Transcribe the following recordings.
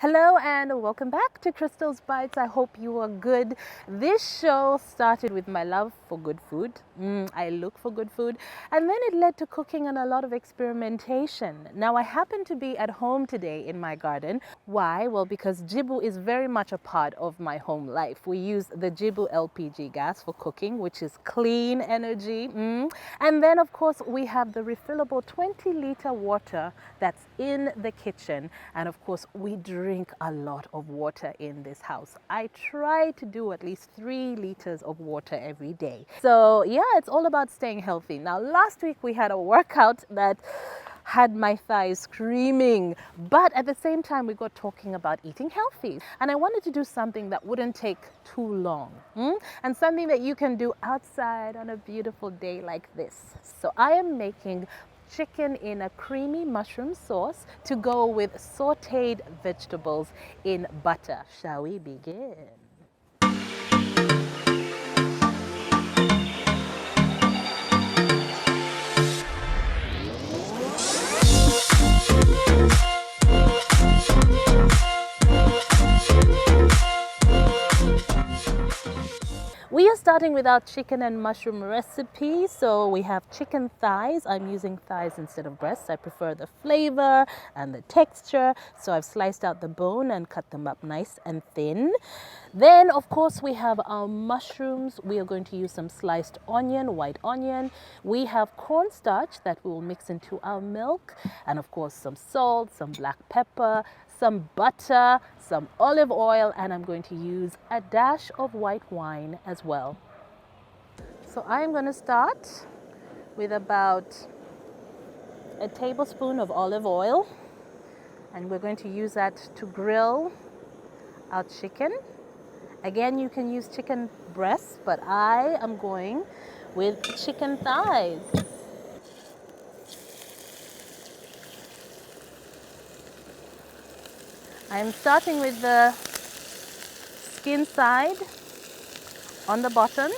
Hello and welcome back to Crystal's Bites. I hope you are good. This show started with my love for good food. I look for good food, and then it led to cooking and a lot of experimentation. Now I happen to be at home today in my garden. Why? Well, because Jibu is very much a part of my home life. We use the Jibu LPG gas for cooking, which is clean energy. And then of course we have the refillable 20-liter water that's in the kitchen, and of course we drink a lot of water in this house. I try to do at least 3 liters of water every day. So yeah, it's all about staying healthy. Now last week we had a workout that had my thighs screaming, but at the same time we got talking about eating healthy, and I wanted to do something that wouldn't take too long, and something that you can do outside on a beautiful day like this. So I am making chicken in a creamy mushroom sauce to go with sautéed vegetables in butter. Shall we begin? We are starting with our chicken and mushroom recipe. So we have chicken thighs. I'm using thighs instead of breasts. I prefer the flavor and the texture. So I've sliced out the bone and cut them up nice and thin. Then of course we have our mushrooms. We are going to use some sliced onion, white onion. We have cornstarch that we will mix into our milk. And of course some salt, some black pepper, some butter, some olive oil, and I'm going to use a dash of white wine as well. So I'm going to start with about a tablespoon of olive oil, and we're going to use that to grill our chicken. Again, you can use chicken breasts, but I am going with chicken thighs. I'm starting with the skin side on the bottom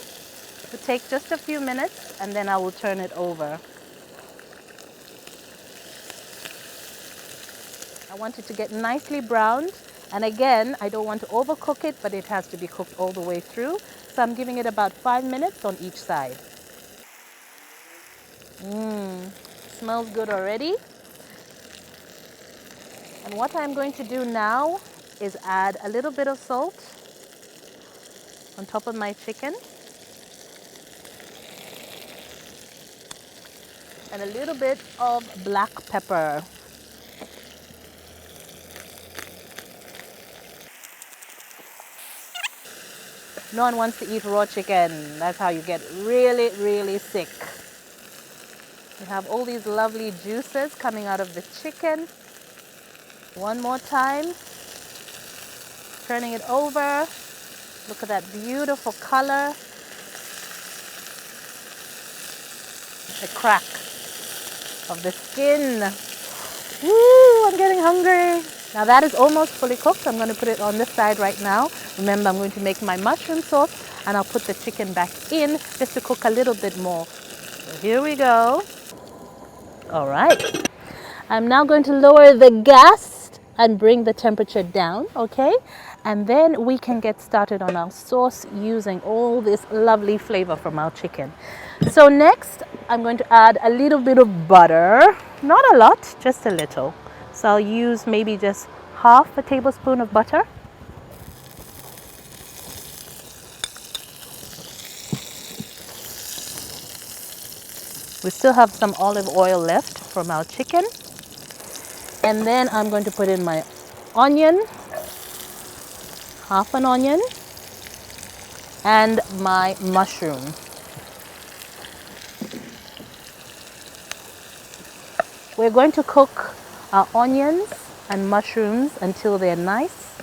to take just a few minutes, and then I will turn it over. I want it to get nicely browned, and again, I don't want to overcook it, but it has to be cooked all the way through. So I'm giving it about 5 minutes on each side. Smells good already. And what I'm going to do now is add a little bit of salt on top of my chicken, and a little bit of black pepper. No one wants to eat raw chicken. That's how you get really, really sick. You have all these lovely juices coming out of the chicken. One more time. Turning it over. Look at that beautiful color. The crack of the skin. Woo, I'm getting hungry. Now that is almost fully cooked. I'm going to put it on this side right now. Remember, I'm going to make my mushroom sauce, and I'll put the chicken back in just to cook a little bit more. So here we go. All right. I'm now going to lower the gas and bring the temperature down, okay? And then we can get started on our sauce using all this lovely flavor from our chicken. So next, I'm going to add a little bit of butter. Not a lot, just a little. So I'll use maybe just half a tablespoon of butter. We still have some olive oil left from our chicken. And then I'm going to put in my onion, half an onion, and my mushroom. We're going to cook our onions and mushrooms until they're nice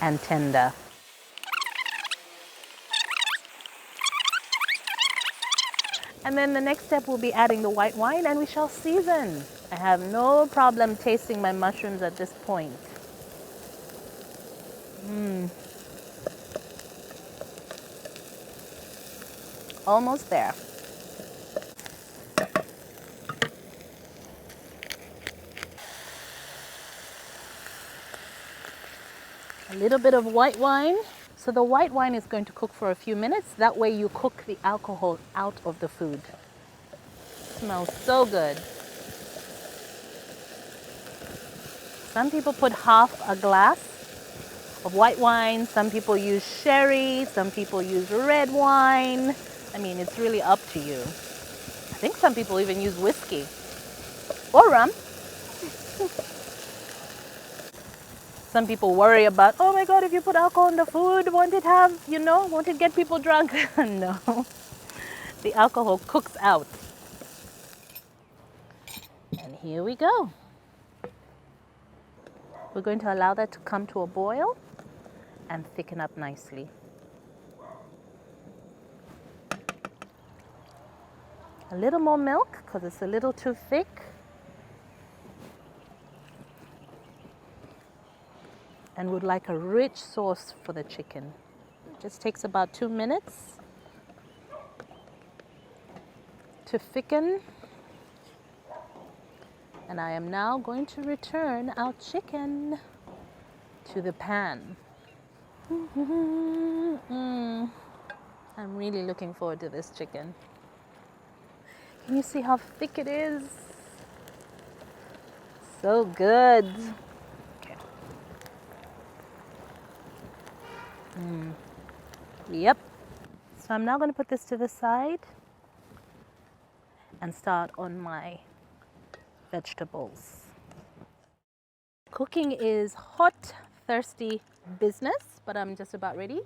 and tender. And then the next step will be adding the white wine, and we shall season. I have no problem tasting my mushrooms at this point. Almost there. A little bit of white wine. So the white wine is going to cook for a few minutes. That way you cook the alcohol out of the food. Smells so good. Some people put half a glass of white wine. Some people use sherry. Some people use red wine. I mean, it's really up to you. I think some people even use whiskey or rum. Some people worry about, oh my God, if you put alcohol in the food, won't it have, won't it get people drunk? No, the alcohol cooks out. And here we go. We're going to allow that to come to a boil and thicken up nicely. A little more milk because it's a little too thick. And would like a rich sauce for the chicken. It just takes about 2 minutes to thicken. And I am now going to return our chicken to the pan. I'm really looking forward to this chicken. Can you see how thick it is? So good. Okay. Yep. So I'm now going to put this to the side and start on my vegetables. Cooking is hot, thirsty business, but I'm just about ready.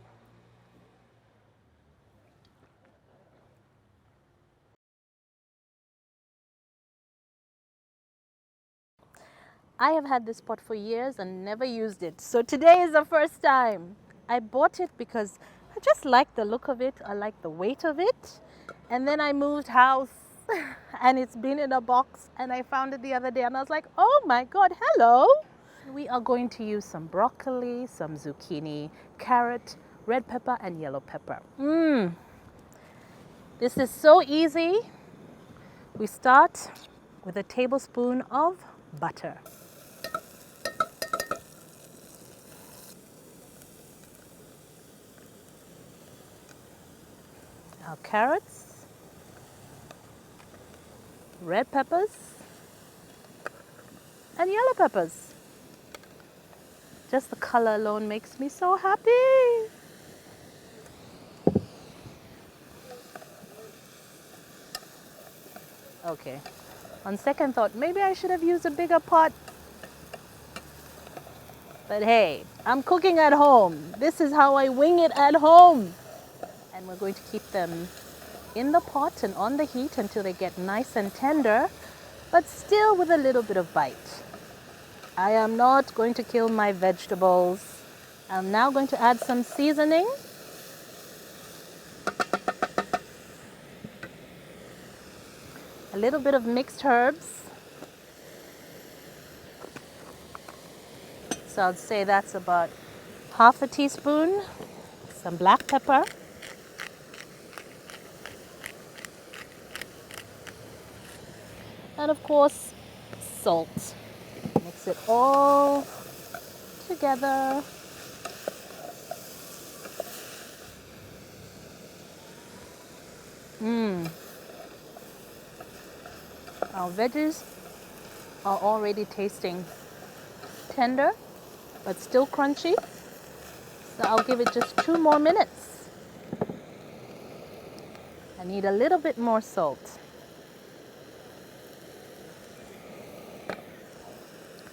I have had this pot for years and never used it. So today is the first time. I bought it because I just like the look of it. I like the weight of it. And then I moved house and it's been in a box and I found it the other day and I was like, oh my God, hello. We are going to use some broccoli, some zucchini, carrot, red pepper and yellow pepper. This is so easy. We start with a tablespoon of butter. Our carrots, red peppers, and yellow peppers. Just the color alone makes me so happy. Okay, on second thought, maybe I should have used a bigger pot. But hey, I'm cooking at home. This is how I wing it at home. And we're going to keep them in the pot and on the heat until they get nice and tender, but still with a little bit of bite. I am not going to kill my vegetables. I'm now going to add some seasoning. A little bit of mixed herbs. So I'd say that's about half a teaspoon. Some black pepper. And of course, salt. Mix it all together. Our veggies are already tasting tender, but still crunchy. So I'll give it just 2 more minutes. I need a little bit more salt.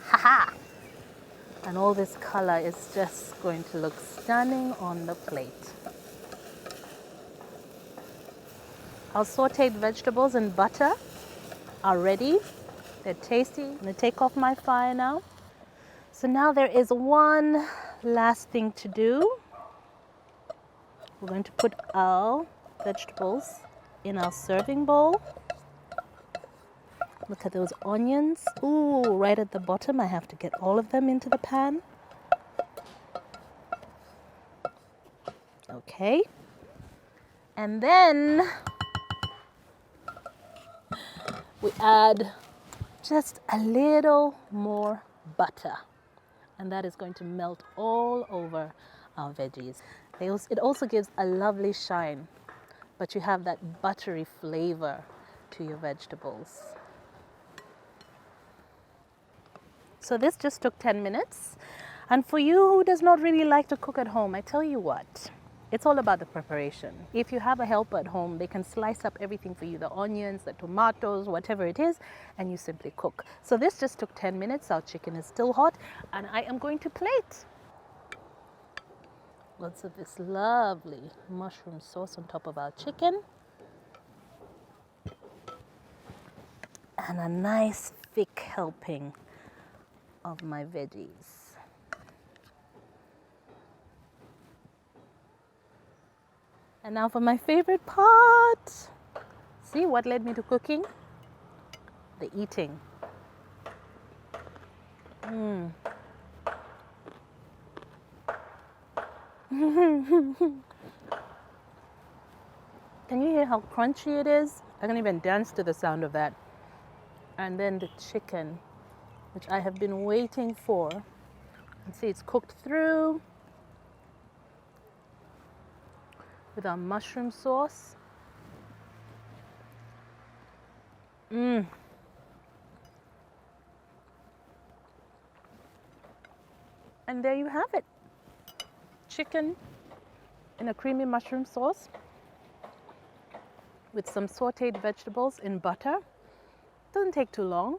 Haha! And all this color is just going to look stunning on the plate. Our sautéed vegetables in butter are ready. They're tasty. I'm going to take off my fire now. So now there is one last thing to do. We're going to put our vegetables in our serving bowl. Look at those onions. Ooh, right at the bottom. I have to get all of them into the pan. Okay. And then we add just a little more butter And that is going to melt all over our veggies. It also gives a lovely shine, but you have that buttery flavor to your vegetables. So this just took 10 minutes. And for you who does not really like to cook at home, I tell you what, it's all about the preparation. If you have a helper at home, they can slice up everything for you, the onions, the tomatoes, whatever it is, and you simply cook. So this just took 10 minutes. Our chicken is still hot, and I am going to plate. Lots of this lovely mushroom sauce on top of our chicken. And a nice thick helping of my veggies. And now for my favorite part. See what led me to cooking? The eating. Can you hear how crunchy it is? I can even dance to the sound of that. And then the chicken, which I have been waiting for. And see, it's cooked through with our mushroom sauce. And there you have it. Chicken in a creamy mushroom sauce with some sautéed vegetables in butter. Doesn't take too long.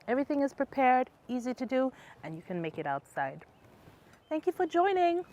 Everything is prepared, easy to do, and you can make it outside. Thank you for joining.